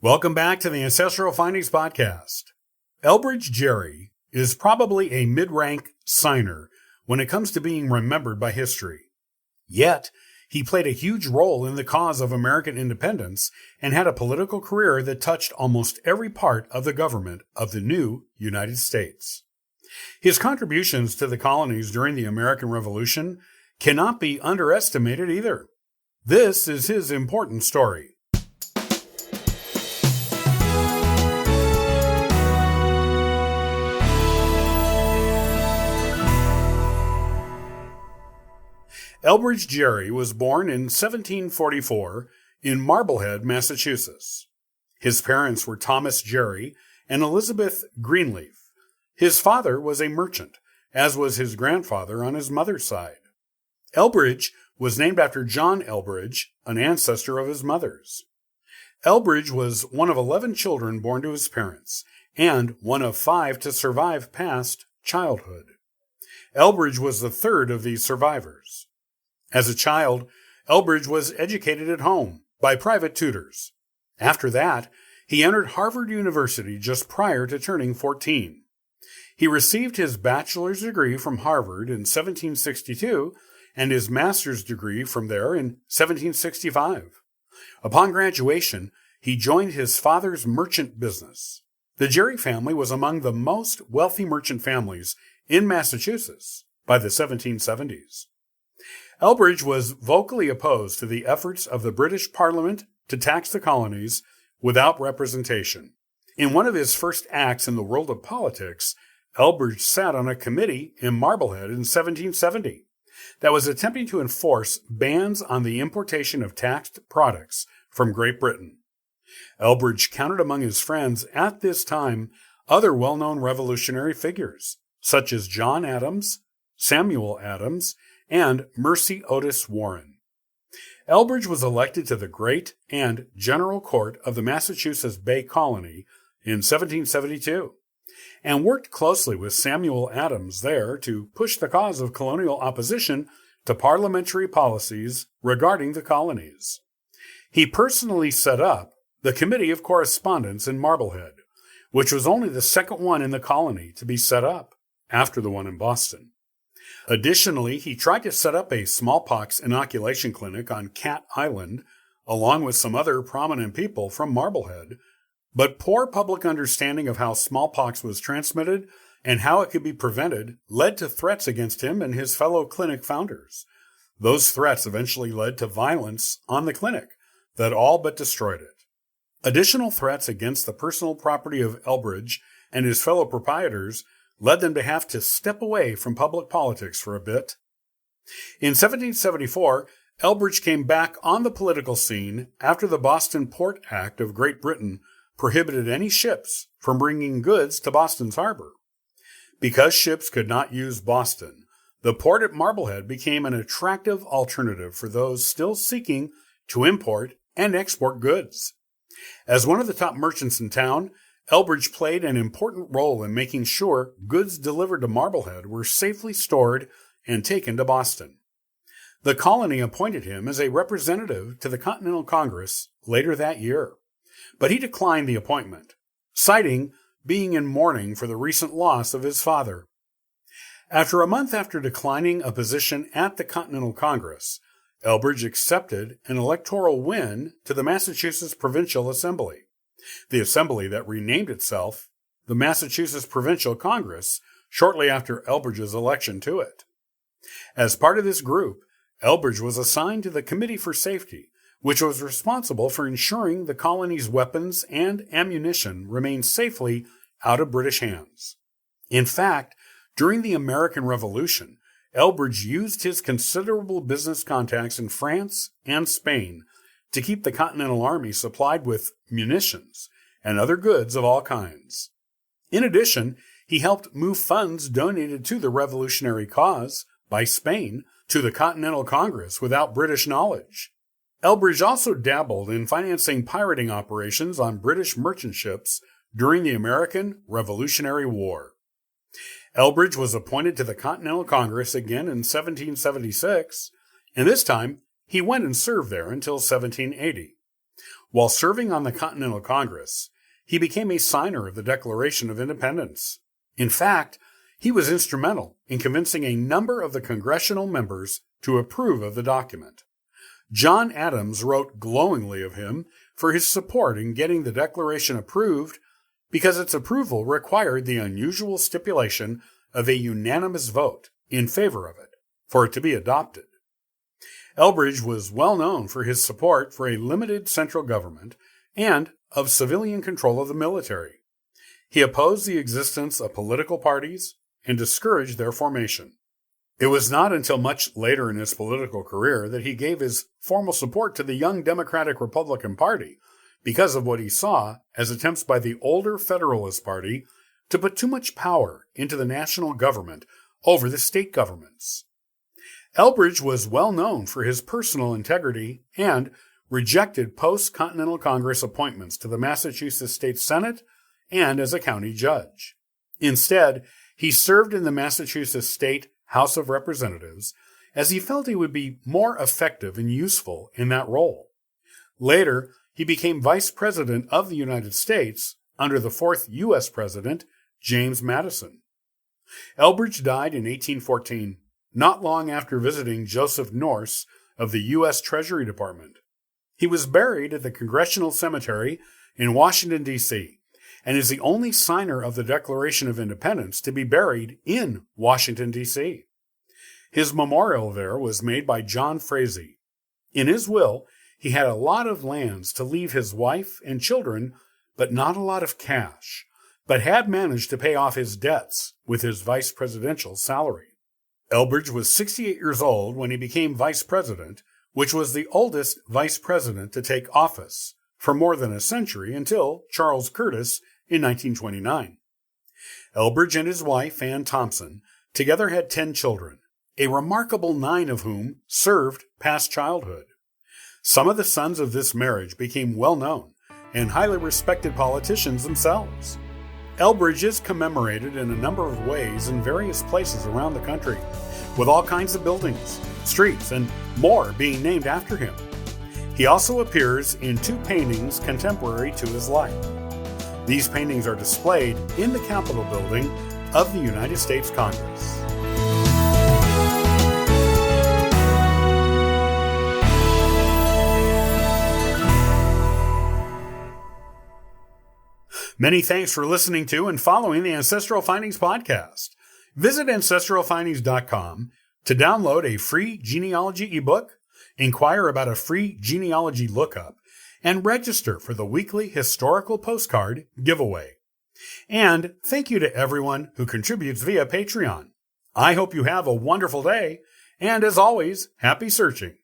Welcome back to the Ancestral Findings Podcast. Elbridge Gerry is probably a mid-rank signer when it comes to being remembered by history. Yet, he played a huge role in the cause of American independence and had a political career that touched almost every part of the government of the new United States. His contributions to the colonies during the American Revolution cannot be underestimated either. This is his important story. Elbridge Gerry was born in 1744 in Marblehead, Massachusetts. His parents were Thomas Gerry and Elizabeth Greenleaf. His father was a merchant, as was his grandfather on his mother's side. Elbridge was named after John Elbridge, an ancestor of his mother's. Elbridge was one of 11 children born to his parents, and one of 5 to survive past childhood. Elbridge was the third of these survivors. As a child, Elbridge was educated at home by private tutors. After that, he entered Harvard University just prior to turning 14. He received his bachelor's degree from Harvard in 1762 and his master's degree from there in 1765. Upon graduation, he joined his father's merchant business. The Gerry family was among the most wealthy merchant families in Massachusetts by the 1770s. Elbridge was vocally opposed to the efforts of the British Parliament to tax the colonies without representation. In one of his first acts in the world of politics, Elbridge sat on a committee in Marblehead in 1770 that was attempting to enforce bans on the importation of taxed products from Great Britain. Elbridge counted among his friends at this time other well-known revolutionary figures, such as John Adams, Samuel Adams, and Mercy Otis Warren. Elbridge was elected to the Great and General Court of the Massachusetts Bay Colony in 1772, and worked closely with Samuel Adams there to push the cause of colonial opposition to parliamentary policies regarding the colonies. He personally set up the Committee of Correspondence in Marblehead, which was only the second one in the colony to be set up after the one in Boston. Additionally, he tried to set up a smallpox inoculation clinic on Cat Island, along with some other prominent people from Marblehead, but poor public understanding of how smallpox was transmitted and how it could be prevented led to threats against him and his fellow clinic founders. Those threats eventually led to violence on the clinic that all but destroyed it. Additional threats against the personal property of Elbridge and his fellow proprietors led them to have to step away from public politics for a bit. In 1774, Elbridge came back on the political scene after the Boston Port Act of Great Britain prohibited any ships from bringing goods to Boston's harbor. Because ships could not use Boston, the port at Marblehead became an attractive alternative for those still seeking to import and export goods. As one of the top merchants in town, Elbridge played an important role in making sure goods delivered to Marblehead were safely stored and taken to Boston. The colony appointed him as a representative to the Continental Congress later that year, but he declined the appointment, citing being in mourning for the recent loss of his father. After a month after declining a position at the Continental Congress, Elbridge accepted an electoral win to the Massachusetts Provincial Assembly, the assembly that renamed itself the Massachusetts Provincial Congress shortly after Elbridge's election to it. As part of this group, Elbridge was assigned to the Committee for Safety, which was responsible for ensuring the colony's weapons and ammunition remained safely out of British hands. In fact, during the American Revolution, Elbridge used his considerable business contacts in France and Spain to keep the Continental Army supplied with munitions and other goods of all kinds. In addition, he helped move funds donated to the revolutionary cause by Spain to the Continental Congress without British knowledge. Elbridge also dabbled in financing pirating operations on British merchant ships during the American Revolutionary War. Elbridge was appointed to the Continental Congress again in 1776, and this time he went and served there until 1780. While serving on the Continental Congress, he became a signer of the Declaration of Independence. In fact, he was instrumental in convincing a number of the congressional members to approve of the document. John Adams wrote glowingly of him for his support in getting the Declaration approved because its approval required the unusual stipulation of a unanimous vote in favor of it for it to be adopted. Elbridge was well known for his support for a limited central government and of civilian control of the military. He opposed the existence of political parties and discouraged their formation. It was not until much later in his political career that he gave his formal support to the young Democratic Republican Party because of what he saw as attempts by the older Federalist Party to put too much power into the national government over the state governments. Elbridge was well known for his personal integrity and rejected post-Continental Congress appointments to the Massachusetts State Senate and as a county judge. Instead, he served in the Massachusetts State House of Representatives as he felt he would be more effective and useful in that role. Later, he became Vice President of the United States under the fourth U.S. President, James Madison. Elbridge died in 1814, not long after visiting Joseph Norse of the U.S. Treasury Department. He was buried at the Congressional Cemetery in Washington, D.C., and is the only signer of the Declaration of Independence to be buried in Washington, D.C. His memorial there was made by John Frazee. In his will, he had a lot of lands to leave his wife and children, but not a lot of cash, but had managed to pay off his debts with his vice presidential salary. Elbridge was 68 years old when he became vice president, which was the oldest vice president to take office for more than a century until Charles Curtis in 1929. Elbridge and his wife, Ann Thompson, together had 10 children, a remarkable 9 of whom served past childhood. Some of the sons of this marriage became well-known and highly respected politicians themselves. Elbridge is commemorated in a number of ways in various places around the country, with all kinds of buildings, streets, and more being named after him. He also appears in 2 paintings contemporary to his life. These paintings are displayed in the Capitol building of the United States Congress. Many thanks for listening to and following the Ancestral Findings podcast. Visit ancestralfindings.com to download a free genealogy ebook, inquire about a free genealogy lookup, and register for the weekly historical postcard giveaway. And thank you to everyone who contributes via Patreon. I hope you have a wonderful day, and as always, happy searching.